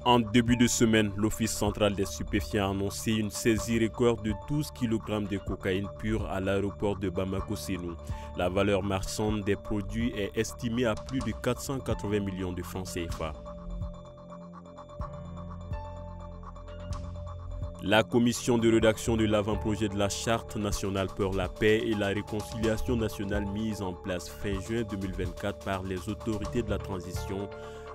En début de semaine, l'Office central des stupéfiants a annoncé une saisie record de 12 kg de cocaïne pure à l'aéroport de Bamako-Sénou. La valeur marchande des produits est estimée à plus de 480 millions de francs CFA. La commission de rédaction de l'avant-projet de la Charte nationale pour la paix et la réconciliation nationale mise en place fin juin 2024 par les autorités de la transition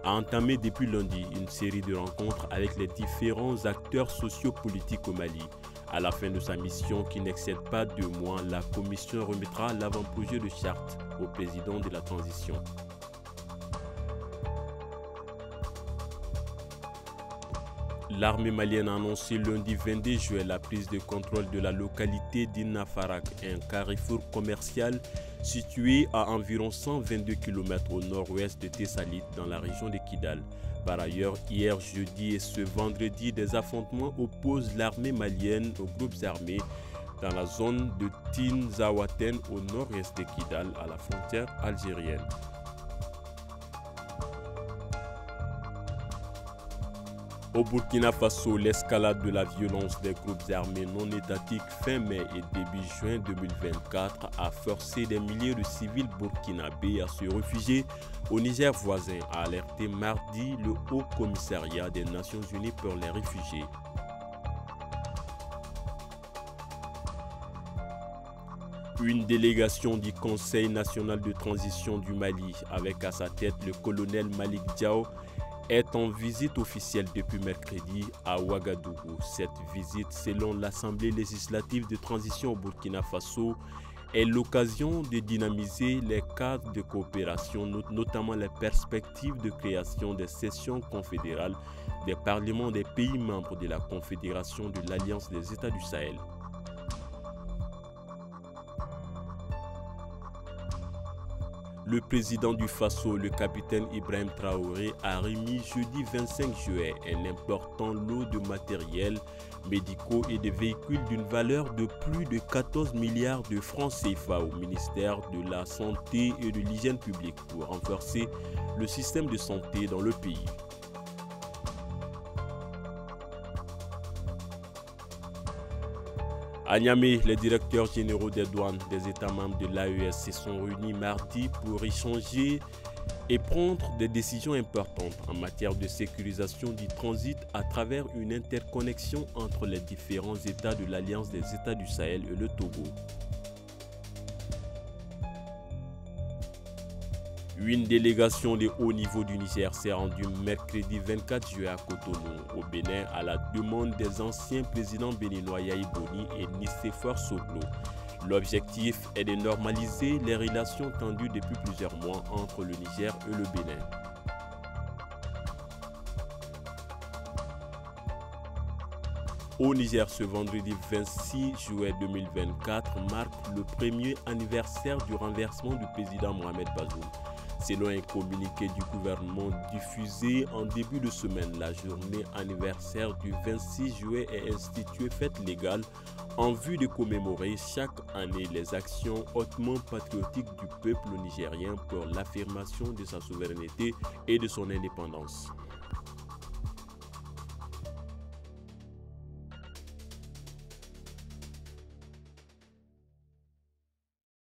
a entamé depuis lundi une série de rencontres avec les différents acteurs sociopolitiques au Mali. À la fin de sa mission qui n'excède pas 2 mois, la commission remettra l'avant-projet de charte au président de la transition. L'armée malienne a annoncé lundi 22 juillet la prise de contrôle de la localité d'Innafarak, un carrefour commercial situé à environ 122 km au nord-ouest de Tessalit dans la région de Kidal. Par ailleurs, hier jeudi et ce vendredi, des affrontements opposent l'armée malienne aux groupes armés dans la zone de Tinzawaten au nord-est de Kidal à la frontière algérienne. Au Burkina Faso, l'escalade de la violence des groupes armés non étatiques fin mai et début juin 2024 a forcé des milliers de civils burkinabés à se réfugier au Niger voisin, a alerté mardi le Haut Commissariat des Nations Unies pour les réfugiés. Une délégation du Conseil national de transition du Mali, avec à sa tête le colonel Malik Diao, est en visite officielle depuis mercredi à Ouagadougou. Cette visite, selon l'Assemblée législative de transition au Burkina Faso, est l'occasion de dynamiser les cadres de coopération, notamment les perspectives de création des sessions confédérales des parlements des pays membres de la Confédération de l'Alliance des États du Sahel. Le président du Faso, le capitaine Ibrahim Traoré, a remis jeudi 25 juillet un important lot de matériel médicaux et de véhicules d'une valeur de plus de 14 milliards de francs CFA au ministère de la Santé et de l'Hygiène publique pour renforcer le système de santé dans le pays. À Niamey, les directeurs généraux des douanes des États membres de l'AES se sont réunis mardi pour échanger et prendre des décisions importantes en matière de sécurisation du transit à travers une interconnexion entre les différents États de l'Alliance des États du Sahel et le Togo. Une délégation de haut niveau du Niger s'est rendue mercredi 24 juillet à Cotonou, au Bénin, à la demande des anciens présidents béninois Yahi Boni et Nicéphore Soglo. L'objectif est de normaliser les relations tendues depuis plusieurs mois entre le Niger et le Bénin. Au Niger, ce vendredi 26 juillet 2024 marque le premier anniversaire du renversement du président Mohamed Bazoum. Selon un communiqué du gouvernement diffusé en début de semaine, la journée anniversaire du 26 juillet est instituée fête légale en vue de commémorer chaque année les actions hautement patriotiques du peuple nigérien pour l'affirmation de sa souveraineté et de son indépendance.